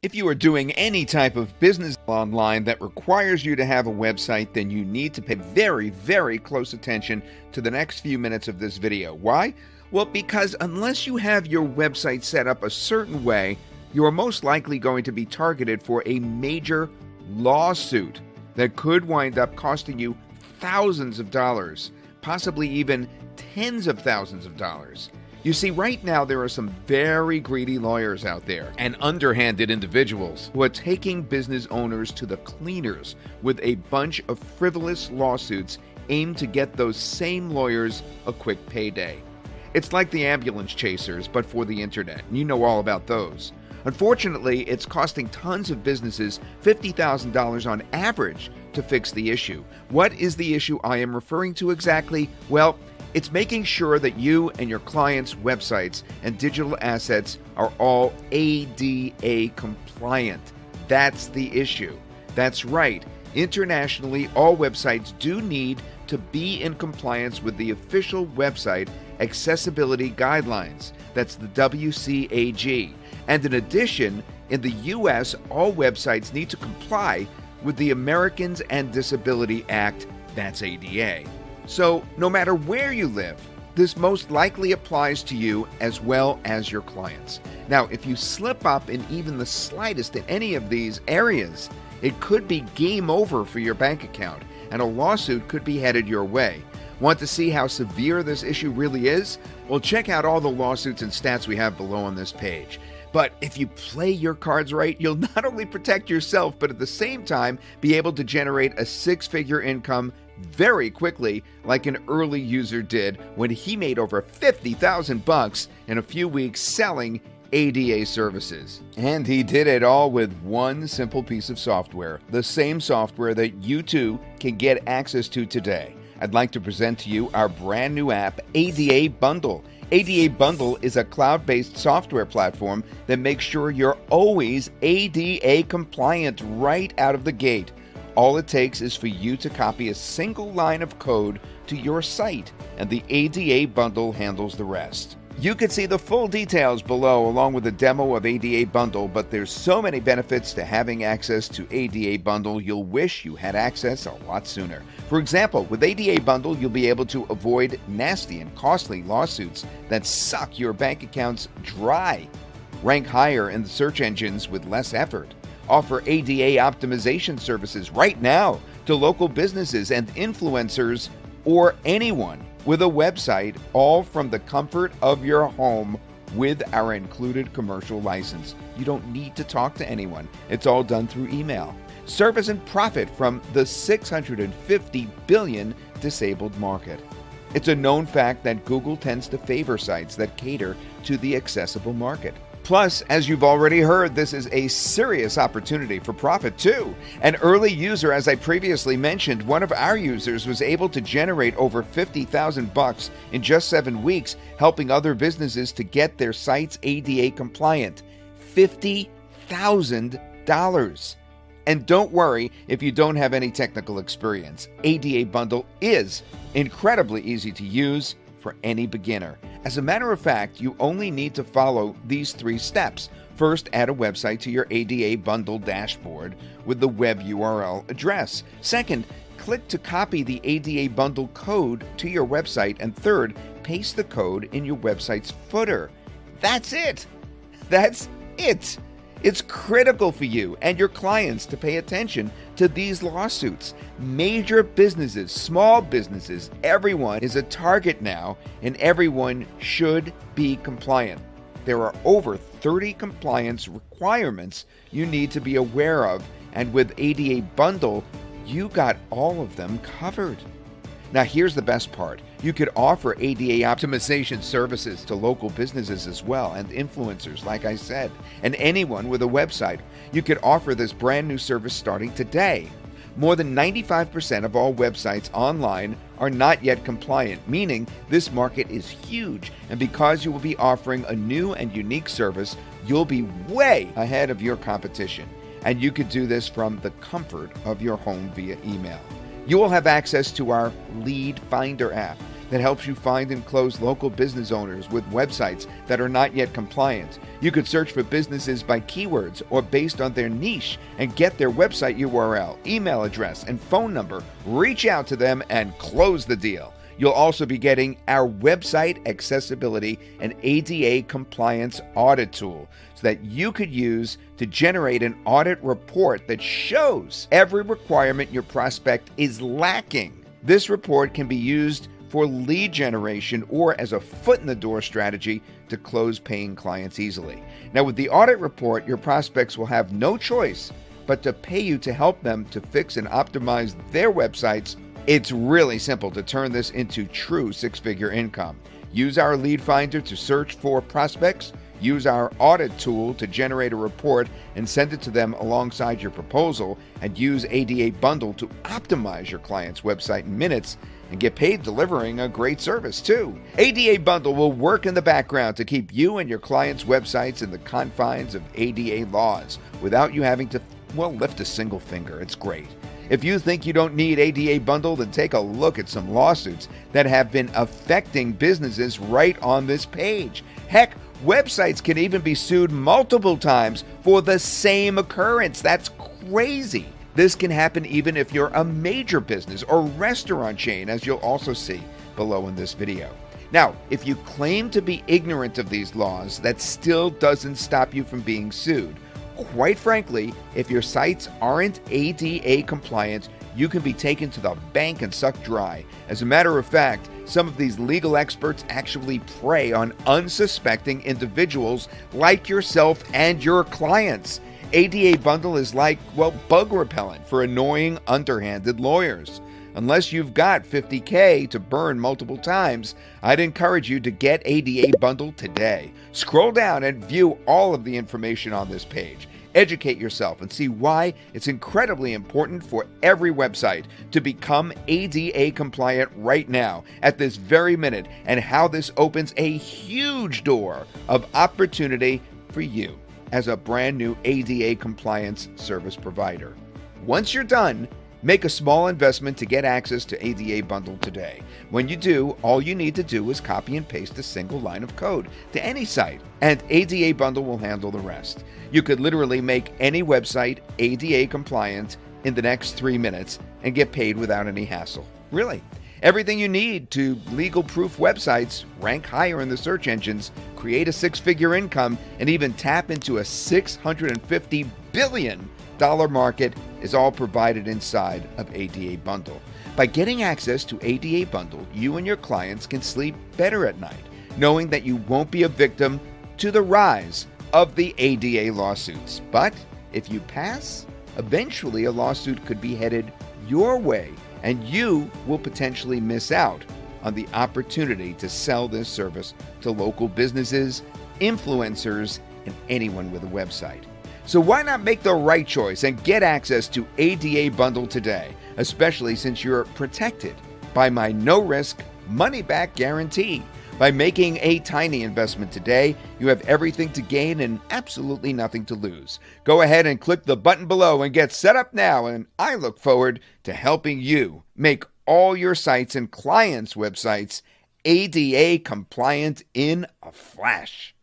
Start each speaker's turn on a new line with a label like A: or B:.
A: If you are doing any type of business online that requires you to have a website, then you need to pay very, very close attention to the next few minutes of this video. Why? Well, because unless you have your website set up a certain way, you are most likely going to be targeted for a major lawsuit that could wind up costing you thousands of dollars, possibly even tens of thousands of dollars. You see, right now there are some very greedy lawyers out there and underhanded individuals who are taking business owners to the cleaners with a bunch of frivolous lawsuits aimed to get those same lawyers a quick payday. It's like the ambulance chasers, but for the internet, and you know all about those. Unfortunately, it's costing tons of businesses $50,000 on average to fix the issue. What is the issue I am referring to exactly? Well, it's making sure that you and your clients' websites and digital assets are all ADA compliant. That's the issue. That's right. Internationally, all websites do need to be in compliance with the official website accessibility guidelines. That's the WCAG. And in addition, in the U.S., all websites need to comply with the Americans and Disability Act. That's ADA. So, no matter where you live, this most likely applies to you as well as your clients. Now, if you slip up in even the slightest in any of these areas, it could be game over for your bank account, and a lawsuit could be headed your way. Want to see how severe this issue really is? Well, check out all the lawsuits and stats we have below on this page. But if you play your cards right, you'll not only protect yourself, but at the same time be able to generate a six-figure income very quickly, like an early user did when he made over $50,000 in a few weeks selling ADA services. And he did it all with one simple piece of software, the same software that you too can get access to today. I'd like to present to you our brand new app, ADA Bundle. ADA Bundle is a cloud-based software platform that makes sure you're always ADA compliant right out of the gate. All it takes is for you to copy a single line of code to your site, and the ADA Bundle handles the rest. You can see the full details below along with a demo of ADA Bundle, but there's so many benefits to having access to ADA Bundle, you'll wish you had access a lot sooner. For example, with ADA Bundle, you'll be able to avoid nasty and costly lawsuits that suck your bank accounts dry, rank higher in the search engines with less effort, offer ADA optimization services right now to local businesses and influencers or anyone with a website, all from the comfort of your home with our included commercial license. You don't need to talk to anyone. It's all done through email. Service and profit from the $650 billion disabled market. It's a known fact that Google tends to favor sites that cater to the accessible market. Plus, as you've already heard, this is a serious opportunity for profit too. An early user, as I previously mentioned, one of our users was able to generate over $50,000 in just 7 weeks, helping other businesses to get their sites ADA compliant. $50,000. And don't worry if you don't have any technical experience. ADA Bundle is incredibly easy to use for any beginner. As a matter of fact, you only need to follow these 3 steps. First, add a website to your ADA Bundle dashboard with the web URL address. Second, click to copy the ADA Bundle code to your website. And third, paste the code in your website's footer. That's it. That's it. It's critical for you and your clients to pay attention to these lawsuits. Major businesses, small businesses, everyone is a target now, and everyone should be compliant. There are over 30 compliance requirements you need to be aware of, and with ADA Bundle, you got all of them covered. Now here's the best part. You could offer ADA optimization services to local businesses as well, and influencers, like I said, and anyone with a website. You could offer this brand new service starting today. More than 95% of all websites online are not yet compliant, meaning this market is huge. And because you will be offering a new and unique service, you'll be way ahead of your competition. And you could do this from the comfort of your home via email. You will have access to our Lead Finder app that helps you find and close local business owners with websites that are not yet compliant. You could search for businesses by keywords or based on their niche and get their website URL, email address, and phone number. Reach out to them and close the deal. You'll also be getting our website accessibility and ADA compliance audit tool so that you could use to generate an audit report that shows every requirement your prospect is lacking. This report can be used for lead generation or as a foot in the door strategy to close paying clients easily. Now, with the audit report, your prospects will have no choice but to pay you to help them to fix and optimize their websites. It's really simple to turn this into true six-figure income. Use our lead finder to search for prospects. Use our audit tool to generate a report and send it to them alongside your proposal, and use ADA Bundle to optimize your client's website in minutes and get paid delivering a great service too. ADA Bundle will work in the background to keep you and your clients' websites in the confines of ADA laws without you having to, lift a single finger. It's great. If you think you don't need ADA Bundle, then take a look at some lawsuits that have been affecting businesses right on this page. Heck, websites can even be sued multiple times for the same occurrence. That's crazy. This can happen even if you're a major business or restaurant chain, as you'll also see below in this video. Now, if you claim to be ignorant of these laws, that still doesn't stop you from being sued. Quite frankly, if your sites aren't ADA compliant, you can be taken to the bank and sucked dry. As a matter of fact, some of these legal experts actually prey on unsuspecting individuals like yourself and your clients. ADA Bundle is like, bug repellent for annoying, underhanded lawyers. Unless you've got $50K to burn multiple times, I'd encourage you to get ADA Bundle today. Scroll down and view all of the information on this page. Educate yourself and see why it's incredibly important for every website to become ADA compliant right now, at this very minute, and how this opens a huge door of opportunity for you as a brand new ADA compliance service provider. Once you're done, make a small investment to get access to ADA Bundle today. When you do, all you need to do is copy and paste a single line of code to any site, and ADA Bundle will handle the rest. You could literally make any website ADA compliant in the next 3 minutes and get paid without any hassle. Really. Everything you need to legal-proof websites, rank higher in the search engines, create a six-figure income, and even tap into a $650 billion market is all provided inside of ADA Bundle. By getting access to ADA Bundle, you and your clients can sleep better at night, knowing that you won't be a victim to the rise of the ADA lawsuits. But if you pass, eventually a lawsuit could be headed your way, and you will potentially miss out on the opportunity to sell this service to local businesses, influencers, and anyone with a website. So why not make the right choice and get access to ADA Bundle today, especially since you're protected by my no-risk, money-back guarantee. By making a tiny investment today, you have everything to gain and absolutely nothing to lose. Go ahead and click the button below and get set up now, and I look forward to helping you make all your sites and clients' websites ADA compliant in a flash.